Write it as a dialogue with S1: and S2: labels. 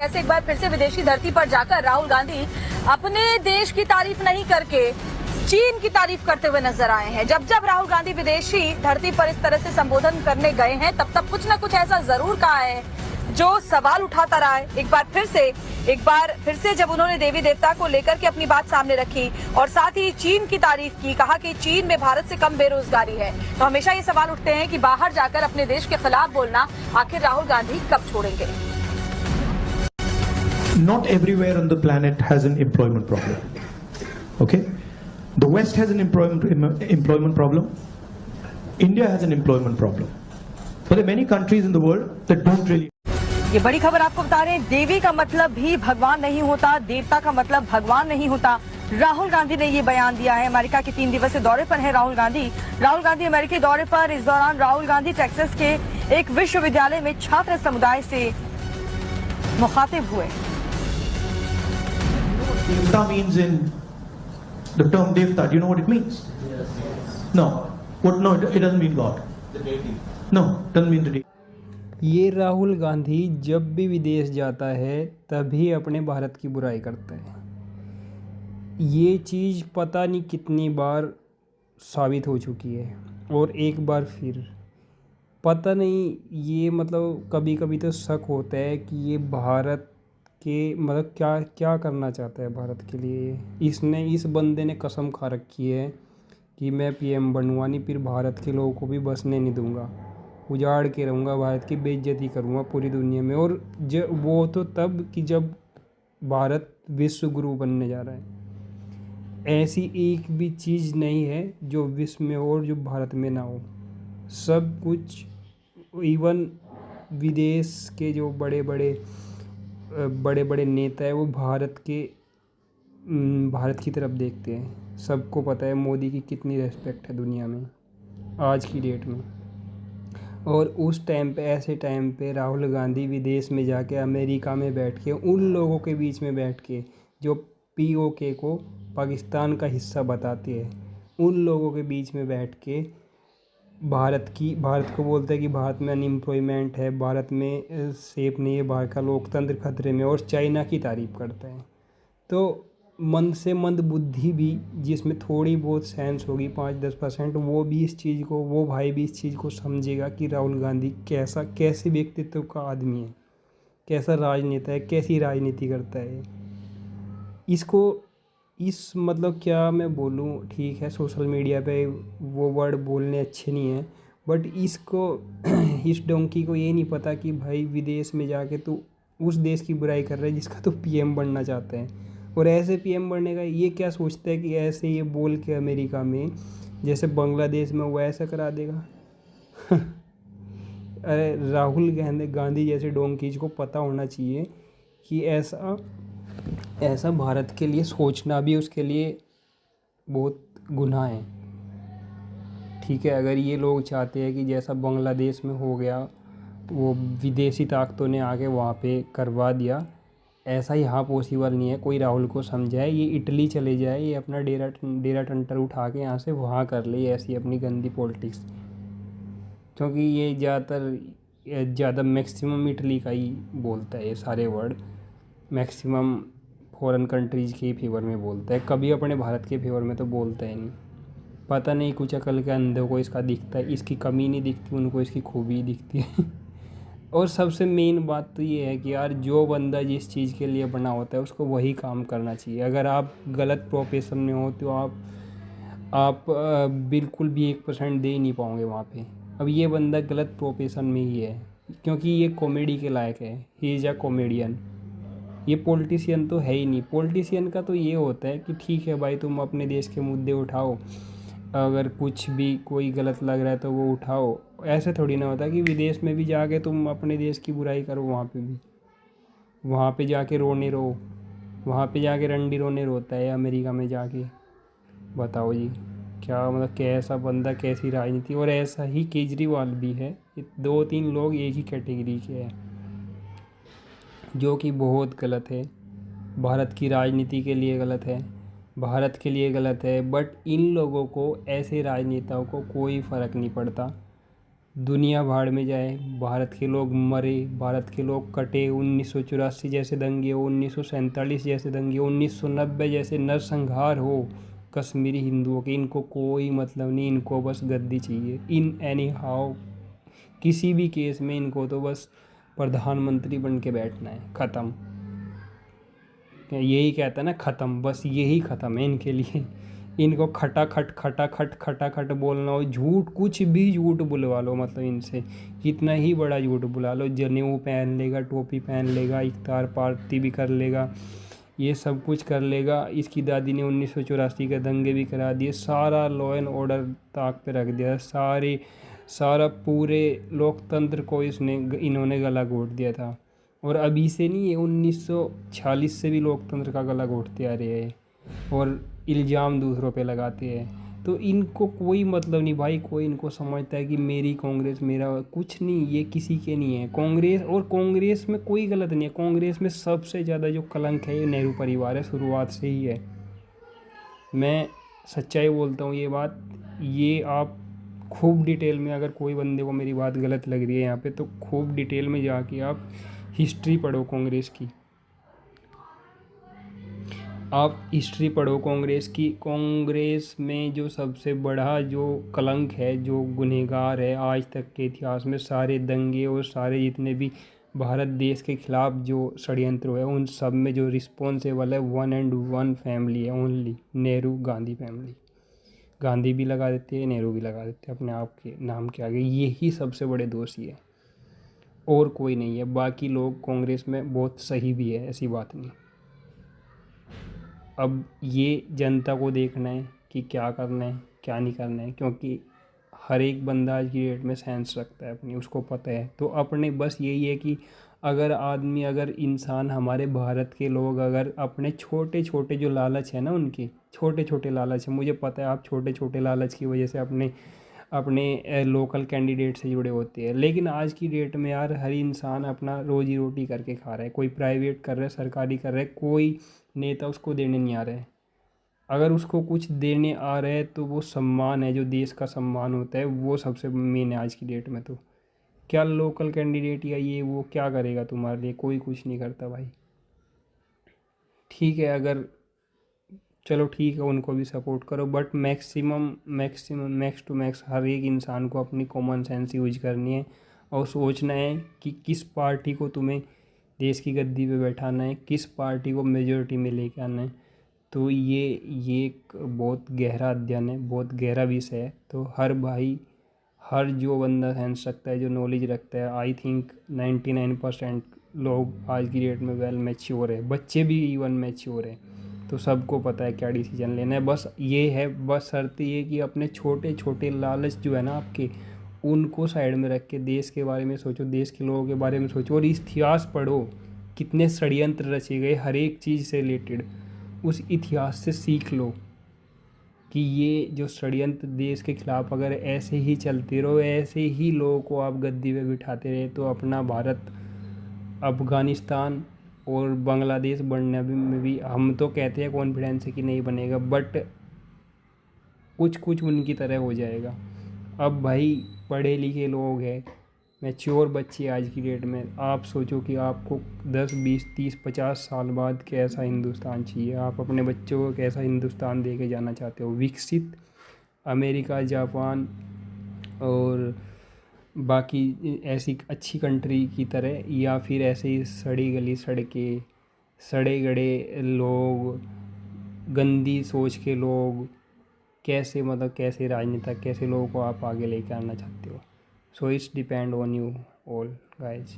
S1: ऐसे एक बार फिर से विदेशी धरती पर जाकर राहुल गांधी अपने देश की तारीफ नहीं करके चीन की तारीफ करते हुए नजर आए हैं। जब जब राहुल गांधी विदेशी धरती पर इस तरह से संबोधन करने गए हैं तब तब कुछ न कुछ ऐसा जरूर कहा है जो सवाल उठाता रहा है। एक बार फिर से जब उन्होंने देवी देवता को लेकर के अपनी बात सामने रखी और साथ ही चीन की तारीफ की, कहा कि चीन में भारत से कम बेरोजगारी है, तो हमेशा ये सवाल उठते हैं कि बाहर जाकर अपने देश के खिलाफ बोलना आखिर राहुल गांधी कब छोड़ेंगे।
S2: Not everywhere on the planet has an employment problem. Okay? The West has an employment problem. India has an employment problem. But there are many countries in the world that don't really.
S1: ये बड़ी खबर आपको बता रहे हैं। देवी का मतलब भी भगवान नहीं होता, देवता का मतलब भगवान नहीं होता। राहुल गांधी ने ये बयान दिया है। अमेरिका के 3 दिवसीय दौरे पर है राहुल गांधी अमेरिकी दौरे पर। इस दौरान राहुल गांधी टेक्सास के एक विश्वविद्यालय में छात्र समुदाय से मुखातिब हुए।
S2: Devta means in the term Devta. Do you know what it means?
S3: Yes.
S2: No. What? No, it doesn't mean God.
S3: The deity.
S2: No, it doesn't mean the deity.
S4: ये राहुल गांधी जब भी विदेश जाता है तभी अपने भारत की बुराई करता है। ये चीज़ पता नहीं कितनी बार साबित हो चुकी है और एक बार फिर पता नहीं, ये मतलब कभी कभी तो शक होता है कि ये भारत के मतलब क्या करना चाहता है भारत के लिए। इस बंदे ने कसम खा रखी है कि मैं पीएम बनूंगा नहीं, फिर भारत के लोगों को भी बसने नहीं दूंगा, उजाड़ के रहूँगा, भारत की बेइज्जती करूँगा पूरी दुनिया में। और वो तो तब कि जब भारत विश्व गुरु बनने जा रहा है। ऐसी एक भी चीज़ नहीं है जो विश्व में हो और जो भारत में ना हो। सब कुछ, इवन विदेश के जो बड़े बड़े नेता है वो भारत की तरफ देखते हैं। सबको पता है मोदी की कितनी रेस्पेक्ट है दुनिया में आज की डेट में। और उस टाइम पे, ऐसे टाइम पे राहुल गांधी विदेश में जाके अमेरिका में बैठ के उन लोगों के बीच में बैठ के जो पीओके को पाकिस्तान का हिस्सा बताते हैं, उन लोगों के बीच में बैठ के भारत को बोलता है कि भारत में अनएम्प्लॉयमेंट है, भारत में सेफ नहीं है, भारत का लोकतंत्र खतरे में, और चाइना की तारीफ़ करता है। तो मंद से मंद बुद्धि भी जिसमें थोड़ी बहुत सेंस होगी 5-10%, वो भी इस चीज़ को, वो भाई भी इस चीज़ को समझेगा कि राहुल गांधी कैसे व्यक्तित्व का आदमी है, कैसा राजनेता है, कैसी राजनीति करता है। मतलब क्या मैं बोलूँ, ठीक है सोशल मीडिया पे वो वर्ड बोलने अच्छे नहीं हैं, बट इस डोंकी को ये नहीं पता कि भाई विदेश में जाके तो उस देश की बुराई कर रहा है जिसका तो पीएम बनना चाहते हैं। और ऐसे पीएम बनने का ये क्या सोचता है कि ऐसे ये बोल के अमेरिका में जैसे बांग्लादेश में वो ऐसा करा देगा। अरे राहुल गांधी जैसे डोंकीज को पता होना चाहिए कि ऐसा भारत के लिए सोचना भी उसके लिए बहुत गुनाह है। ठीक है, अगर ये लोग चाहते हैं कि जैसा बांग्लादेश में हो गया, वो विदेशी ताकतों ने आके वहाँ पे करवा दिया, ऐसा यहाँ पॉसिबल नहीं है। कोई राहुल को समझाए, ये इटली चले जाए, ये अपना डेरा टंटर उठा के यहाँ से वहाँ कर ले ऐसी अपनी गंदी पॉलिटिक्स, क्योंकि ये ज़्यादा मैक्सिमम इटली का ही बोलता है ये सारे वर्ड, मैक्सिमम फॉरेन कंट्रीज़ के फेवर में बोलता है, कभी अपने भारत के फेवर में तो बोलता ही नहीं। पता नहीं कुछ अकल के अंधों को इसका दिखता है, इसकी कमी नहीं दिखती, उनको इसकी खूबी दिखती है। और सबसे मेन बात तो ये है कि यार जो बंदा जिस चीज़ के लिए बना होता है उसको वही काम करना चाहिए। अगर आप गलत प्रोफेशन में हो तो आप बिल्कुल भी 1% दे ही नहीं पाओगे वहाँ पे। अब ये बंदा गलत प्रोफेशन में ही है क्योंकि ये कॉमेडी के लायक है, ही इज़ अ कॉमेडियन। ये पॉलिटिशियन तो है ही नहीं। पॉलिटिशियन का तो ये होता है कि ठीक है भाई, तुम अपने देश के मुद्दे उठाओ, अगर कुछ भी कोई गलत लग रहा है तो वो उठाओ। ऐसे थोड़ी ना होता कि विदेश में भी जाके तुम अपने देश की बुराई करो, वहाँ पे जाके रोने रो, वहाँ पे जाके रंडी रोने रोता है अमेरिका में जाके। बताओ जी, क्या मतलब कैसा बंदा, कैसी राजनीति। और ऐसा ही केजरीवाल भी है। 2-3 लोग एक ही कैटेगरी के हैं, जो कि बहुत गलत है, भारत की राजनीति के लिए गलत है, भारत के लिए गलत है। बट इन लोगों को, ऐसे राजनेताओं को कोई फ़र्क नहीं पड़ता दुनिया भाड़ में जाए, भारत के लोग मरे, भारत के लोग कटे, 1984 जैसे दंगे हो, 1947 जैसे दंगे हो, 1990 जैसे नरसंहार हो कश्मीरी हिंदुओं के, इनको कोई मतलब नहीं, इनको बस गद्दी चाहिए इन एनी हाउ। किसी भी केस में इनको तो बस प्रधानमंत्री बन के बैठना है, ख़त्म। यही कहता है ना ख़त्म, बस यही ख़त्म है इनके लिए। इनको खटा खट बोलना हो, झूठ कुछ भी झूठ बुलवा लो, मतलब इनसे कितना ही बड़ा झूठ बुला लो, जनेऊ पहन लेगा, टोपी पहन लेगा, इफ्तार पार्टी भी कर लेगा, ये सब कुछ कर लेगा। इसकी दादी ने 1984 के दंगे भी करा दिए, सारा लॉ एंड ऑर्डर ताक पे रख दिया, सारा पूरे लोकतंत्र को इन्होंने गला घोट दिया था। और अभी से नहीं, ये 1946 से भी लोकतंत्र का गला घोटते आ रहे हैं और इल्ज़ाम दूसरों पे लगाते हैं। तो इनको कोई मतलब नहीं भाई, कोई इनको समझता है कि मेरी कांग्रेस, मेरा कुछ नहीं, ये किसी के नहीं है कांग्रेस। और कांग्रेस में कोई गलत नहीं है, कांग्रेस में सबसे ज़्यादा जो कलंक है ये नेहरू परिवार है, शुरुआत से ही है। मैं सच्चाई बोलता हूँ ये बात, ये आप खूब डिटेल में, अगर कोई बंदे को मेरी बात गलत लग रही है यहाँ पे, तो खूब डिटेल में जाके आप हिस्ट्री पढ़ो कांग्रेस की, आप हिस्ट्री पढ़ो कांग्रेस की। कांग्रेस में जो सबसे बड़ा जो कलंक है, जो गुनहगार है आज तक के इतिहास में, सारे दंगे और सारे जितने भी भारत देश के खिलाफ जो षड्यंत्र हुए, उन सब में जो रिस्पॉन्सिबल है वन एंड वन फैमिली है, ओनली नेहरू गांधी फैमिली। गांधी भी लगा देते हैं, नेहरू भी लगा देते हैं अपने आप के नाम के आगे, यही सबसे बड़े दोषी है, और कोई नहीं है। बाकी लोग कांग्रेस में बहुत सही भी है, ऐसी बात नहीं। अब ये जनता को देखना है कि क्या करना है क्या नहीं करना है, क्योंकि हर एक बंदा आज की डेट में सेंस रखता है अपनी, उसको पता है। तो अपने बस यही है कि अगर इंसान, हमारे भारत के लोग अगर अपने छोटे छोटे जो लालच है ना, उनके छोटे छोटे लालच है, मुझे पता है आप छोटे छोटे लालच की वजह से अपने लोकल कैंडिडेट से जुड़े होते हैं, लेकिन आज की डेट में यार हर इंसान अपना रोजी रोटी करके खा रहा है, कोई प्राइवेट कर रहा है, सरकारी कर रहा है, कोई नेता उसको देने नहीं आ रहा है। अगर उसको कुछ देने आ रहा है तो वो सम्मान है, जो देश का सम्मान होता है, वो सबसे मेन है आज की डेट में। तो क्या लोकल कैंडिडेट या ये वो क्या करेगा तुम्हारे लिए, कोई कुछ नहीं करता भाई। ठीक है, अगर चलो ठीक है, उनको भी सपोर्ट करो, बट मैक्स टू मैक्स हर एक इंसान को अपनी कॉमन सेंस यूज करनी है और सोचना है कि किस पार्टी को तुम्हें देश की गद्दी पे बैठाना है, किस पार्टी को मेजॉरिटी में लेके आना है। तो ये एक बहुत गहरा अध्ययन है, बहुत गहरा विषय है। तो हर भाई, हर जो बंदा सेंस रखता है, जो नॉलेज रखता है, आई थिंक 99% लोग आज की डेट में वेल मैच्योर है, बच्चे भी इवन मैच्योर है, तो सबको पता है क्या डिसीजन लेना है। बस ये है, बस शर्त ये कि अपने छोटे छोटे लालच जो है ना आपके, उनको साइड में रख के देश के बारे में सोचो, देश के लोगों के बारे में सोचो, और इतिहास पढ़ो, कितने षड्यंत्र रचे गए हर एक चीज़ से रिलेटेड, उस इतिहास से सीख लो कि ये जो षड्यंत्र देश के खिलाफ अगर ऐसे ही चलते रहो, ऐसे ही लोगों को आप गद्दी पे बिठाते रहे, तो अपना भारत अफ़गानिस्तान और बांग्लादेश बनने में भी हम तो कहते हैं कॉन्फिडेंस है कि नहीं बनेगा, बट कुछ कुछ उनकी तरह हो जाएगा। अब भाई पढ़े लिखे लोग हैं, मैच्योर बच्चे आज की डेट में, आप सोचो कि आपको 10, 20, 30, 50 साल बाद कैसा हिंदुस्तान चाहिए, आप अपने बच्चों को कैसा हिंदुस्तान दे के जाना चाहते हो, विकसित अमेरिका, जापान और बाकी ऐसी अच्छी कंट्री की तरह, या फिर ऐसे ही सड़ी गली सड़कें, सड़े गड़े लोग, गंदी सोच के लोग, कैसे मतलब कैसे राजनेता, कैसे लोगों को आप आगे लेके आना चाहते हो। So it's depend on you all guys.